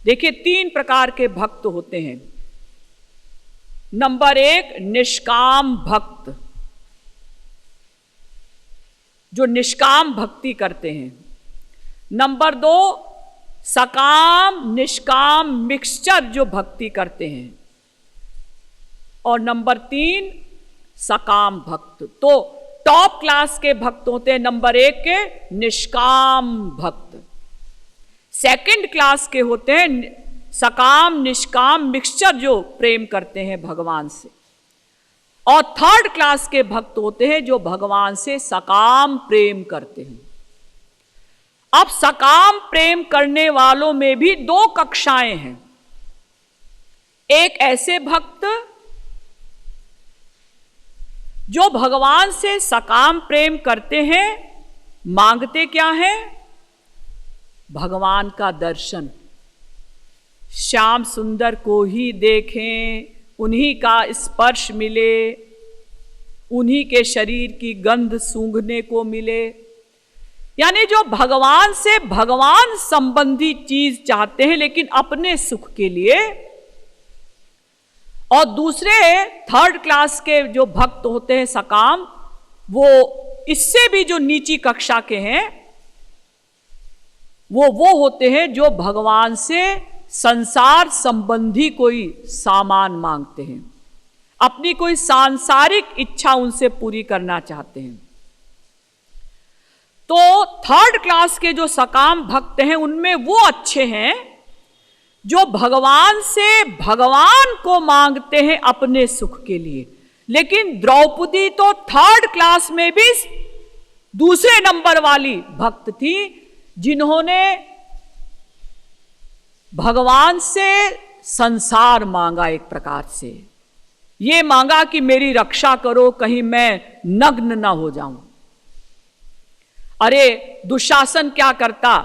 देखिए 3 प्रकार के भक्त होते हैं। नंबर 1 निष्काम भक्त, जो निष्काम भक्ति करते हैं। नंबर 2 सकाम निष्काम मिक्सचर जो भक्ति करते हैं। और नंबर 3 सकाम भक्त। तो टॉप क्लास के भक्त होते हैं नंबर 1 के निष्काम भक्त, सेकंड क्लास के होते हैं सकाम निष्काम मिक्सचर जो प्रेम करते हैं भगवान से, और थर्ड क्लास के भक्त होते हैं जो भगवान से सकाम प्रेम करते हैं। अब सकाम प्रेम करने वालों में भी 2 कक्षाएं हैं। एक ऐसे भक्त जो भगवान से सकाम प्रेम करते हैं, मांगते क्या है? भगवान का दर्शन। श्याम सुंदर को ही देखें, उन्हीं का स्पर्श मिले, उन्हीं के शरीर की गंध सूंघने को मिले। यानी जो भगवान से भगवान संबंधी चीज चाहते हैं लेकिन अपने सुख के लिए। और दूसरे थर्ड क्लास के जो भक्त होते हैं सकाम, वो इससे भी जो नीची कक्षा के हैं, वो होते हैं जो भगवान से संसार संबंधी कोई सामान मांगते हैं, अपनी कोई सांसारिक इच्छा उनसे पूरी करना चाहते हैं। तो थर्ड क्लास के जो सकाम भक्त हैं उनमें वो अच्छे हैं जो भगवान से भगवान को मांगते हैं अपने सुख के लिए। लेकिन द्रौपदी तो थर्ड क्लास में भी दूसरे नंबर वाली भक्त थी, जिन्होंने भगवान से संसार मांगा। एक प्रकार से ये मांगा कि मेरी रक्षा करो, कहीं मैं नग्न ना हो जाऊं। अरे दुशासन क्या करता,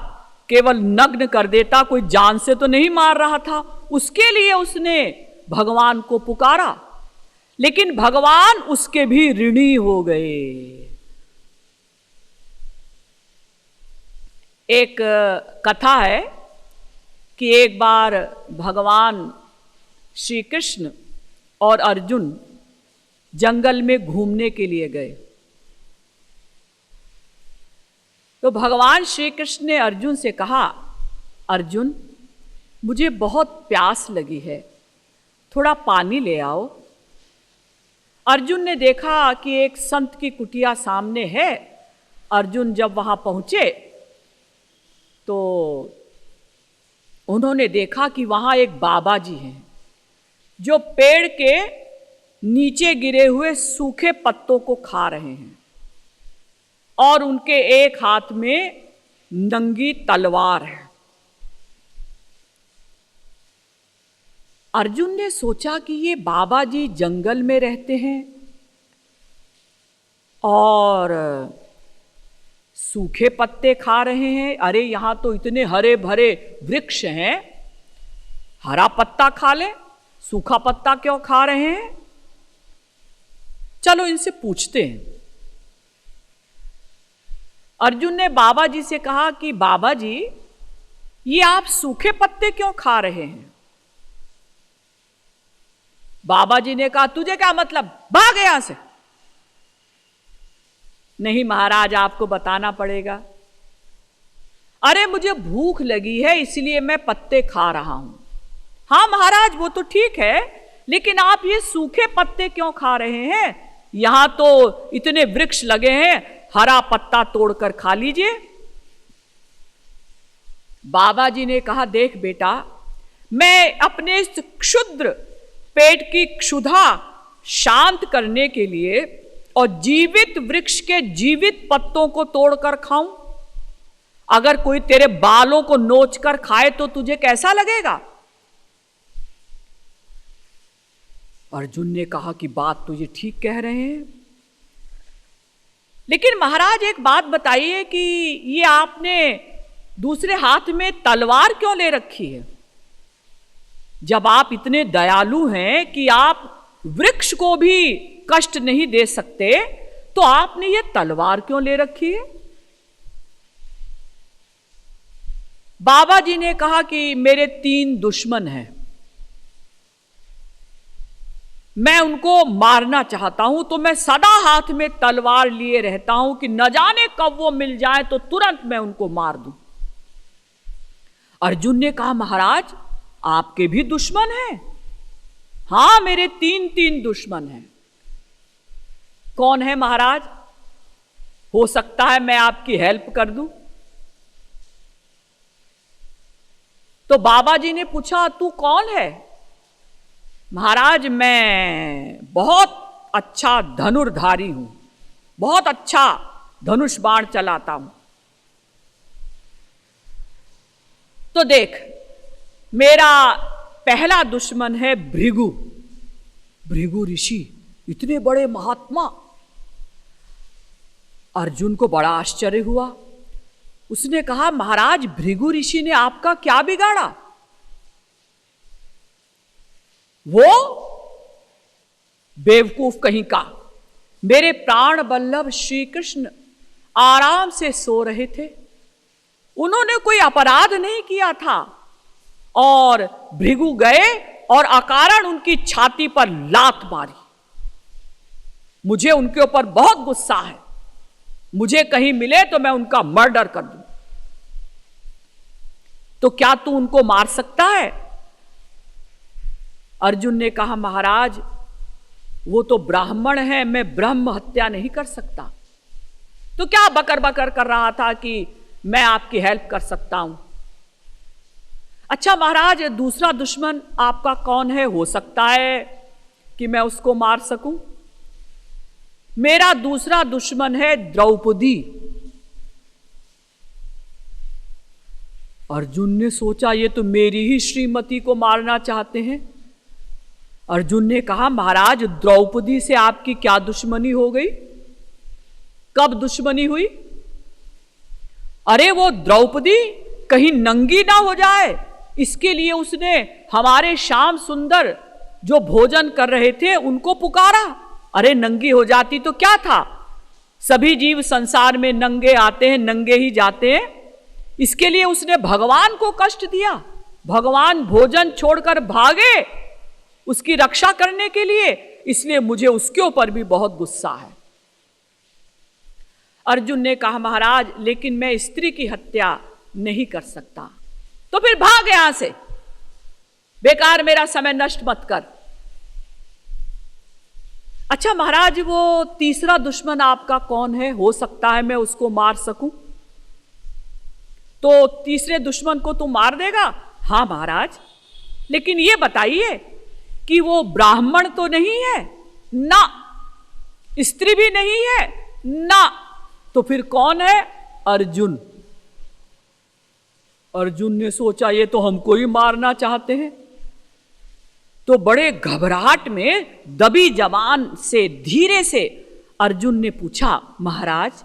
केवल नग्न कर देता, कोई जान से तो नहीं मार रहा था। उसके लिए उसने भगवान को पुकारा, लेकिन भगवान उसके भी ऋणी हो गए। एक कथा है कि एक बार भगवान श्री कृष्ण और अर्जुन जंगल में घूमने के लिए गए। तो भगवान श्री कृष्ण ने अर्जुन से कहा, अर्जुन मुझे बहुत प्यास लगी है, थोड़ा पानी ले आओ। अर्जुन ने देखा कि एक संत की कुटिया सामने है। अर्जुन जब वहां पहुंचे तो उन्होंने देखा कि वहां एक बाबा जी हैं जो पेड़ के नीचे गिरे हुए सूखे पत्तों को खा रहे हैं, और उनके एक हाथ में नंगी तलवार है। अर्जुन ने सोचा कि ये बाबा जी जंगल में रहते हैं और सूखे पत्ते खा रहे हैं। अरे यहां तो इतने हरे भरे वृक्ष हैं, हरा पत्ता खा ले, सूखा पत्ता क्यों खा रहे हैं? चलो इनसे पूछते हैं। अर्जुन ने बाबा जी से कहा कि बाबा जी, ये आप सूखे पत्ते क्यों खा रहे हैं? बाबा जी ने कहा, तुझे क्या मतलब, भाग यहां से। नहीं महाराज, आपको बताना पड़ेगा। अरे मुझे भूख लगी है इसलिए मैं पत्ते खा रहा हूं। हाँ महाराज वो तो ठीक है, लेकिन आप ये सूखे पत्ते क्यों खा रहे हैं? यहां तो इतने वृक्ष लगे हैं, हरा पत्ता तोड़कर खा लीजिए। बाबा जी ने कहा, देख बेटा, मैं अपने इस क्षुद्र पेट की क्षुधा शांत करने के लिए और जीवित वृक्ष के जीवित पत्तों को तोड़कर खाऊं? अगर कोई तेरे बालों को नोचकर खाए तो तुझे कैसा लगेगा? अर्जुन ने कहा कि बात तो ये ठीक कह रहे हैं, लेकिन महाराज एक बात बताइए कि ये आपने दूसरे हाथ में तलवार क्यों ले रखी है? जब आप इतने दयालु हैं कि आप वृक्ष को भी कष्ट नहीं दे सकते, तो आपने ये तलवार क्यों ले रखी है? बाबा जी ने कहा कि मेरे 3 दुश्मन हैं, मैं उनको मारना चाहता हूं, तो मैं सदा हाथ में तलवार लिए रहता हूं कि न जाने कब वो मिल जाए तो तुरंत मैं उनको मार दूं। अर्जुन ने कहा महाराज आपके भी दुश्मन हैं? हां, मेरे 3 दुश्मन हैं। कौन है महाराज? हो सकता है मैं आपकी हेल्प कर दूं। तो बाबा जी ने पूछा तू कौन है? महाराज मैं बहुत अच्छा धनुर्धारी हूं, बहुत अच्छा धनुष बाण चलाता हूं। तो देख, मेरा पहला दुश्मन है भृगु। भृगु ऋषि, इतने बड़े महात्मा। अर्जुन को बड़ा आश्चर्य हुआ। उसने कहा महाराज भृगु ऋषि ने आपका क्या बिगाड़ा? वो बेवकूफ कहीं का। मेरे प्राण वल्लभ श्री कृष्ण आराम से सो रहे थे, उन्होंने कोई अपराध नहीं किया था, और भृगु गए और अकारण उनकी छाती पर लात मारी। मुझे उनके ऊपर बहुत गुस्सा है, मुझे कहीं मिले तो मैं उनका मर्डर कर दूं। तो क्या तू उनको मार सकता है? अर्जुन ने कहा महाराज वो तो ब्राह्मण है, मैं ब्रह्म हत्या नहीं कर सकता। तो क्या बकर बकर कर रहा था कि मैं आपकी हेल्प कर सकता हूं। अच्छा महाराज दूसरा दुश्मन आपका कौन है? हो सकता है कि मैं उसको मार सकूं। मेरा दूसरा दुश्मन है द्रौपदी। अर्जुन ने सोचा ये तो मेरी ही श्रीमती को मारना चाहते हैं। अर्जुन ने कहा महाराज द्रौपदी से आपकी क्या दुश्मनी हो गई? कब दुश्मनी हुई? अरे वो द्रौपदी कहीं नंगी ना हो जाए, इसके लिए उसने हमारे श्याम सुंदर जो भोजन कर रहे थे उनको पुकारा। अरे नंगी हो जाती तो क्या था, सभी जीव संसार में नंगे आते हैं नंगे ही जाते हैं। इसके लिए उसने भगवान को कष्ट दिया। भगवान भोजन छोड़कर भागे उसकी रक्षा करने के लिए, इसलिए मुझे उसके ऊपर भी बहुत गुस्सा है। अर्जुन ने कहा महाराज लेकिन मैं स्त्री की हत्या नहीं कर सकता। तो फिर भाग यहां से, बेकार मेरा समय नष्ट मत कर। अच्छा महाराज वो तीसरा दुश्मन आपका कौन है? हो सकता है मैं उसको मार सकूं। तो तीसरे दुश्मन को तू मार देगा? हां महाराज, लेकिन ये बताइए कि वो ब्राह्मण तो नहीं है ना, स्त्री भी नहीं है ना, तो फिर कौन है? अर्जुन। अर्जुन ने सोचा ये तो हमको ही मारना चाहते हैं। तो बड़े घबराहट में दबी जबान से धीरे से अर्जुन ने पूछा महाराज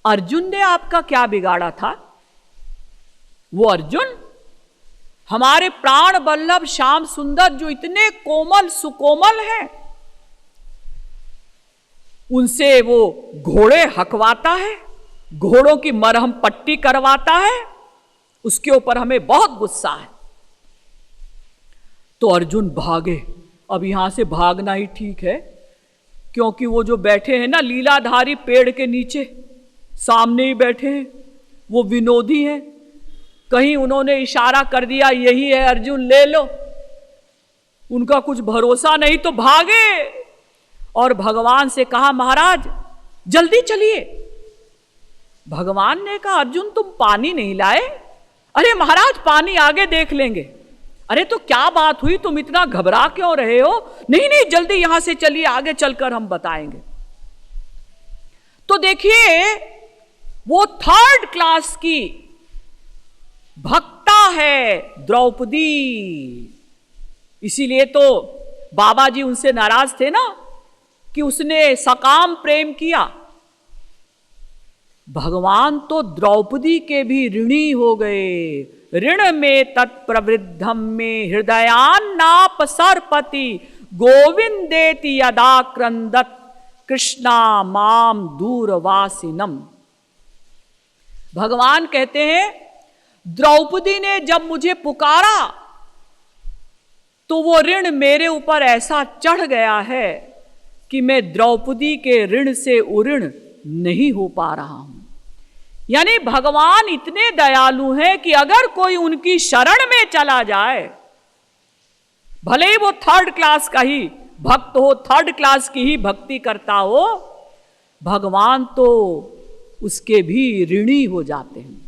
अर्जुन ने आपका क्या बिगाड़ा था? वो अर्जुन हमारे प्राण वल्लभ श्याम सुंदर जो इतने कोमल सुकोमल हैं, उनसे वो घोड़े हकवाता है, घोड़ों की मरहम पट्टी करवाता है, उसके ऊपर हमें बहुत गुस्सा है। तो अर्जुन भागे। अब यहां से भागना ही ठीक है, क्योंकि वो जो बैठे हैं ना लीलाधारी पेड़ के नीचे सामने ही बैठे हैं, वो विनोदी हैं। कहीं उन्होंने इशारा कर दिया यही है अर्जुन ले लो, उनका कुछ भरोसा नहीं, तो भागे और भगवान से कहा महाराज जल्दी चलिए। भगवान ने कहा अर्जुन तुम पानी नहीं लाए? अरे महाराज पानी आगे देख लेंगे। अरे तो क्या बात हुई, तुम इतना घबरा क्यों रहे हो? नहीं नहीं जल्दी यहां से चलिए, आगे चलकर हम बताएंगे। तो देखिए वो 3rd क्लास की भक्ता है द्रौपदी, इसीलिए तो बाबा जी उनसे नाराज थे ना कि उसने सकाम प्रेम किया। भगवान तो द्रौपदी के भी ऋणी हो गए। ऋण में तत्प्रवृद्धम में हृदयान्नापसर्पति गोविंदेति यदा क्रंदत कृष्णा माम दूरवासिनम। भगवान कहते हैं द्रौपदी ने जब मुझे पुकारा तो वो ऋण मेरे ऊपर ऐसा चढ़ गया है कि मैं द्रौपदी के ऋण से उऋण नहीं हो पा रहा हूं। यानी भगवान इतने दयालु हैं कि अगर कोई उनकी शरण में चला जाए, भले ही वो थर्ड क्लास का ही भक्त हो, थर्ड क्लास की ही भक्ति करता हो, भगवान तो उसके भी ऋणी हो जाते हैं।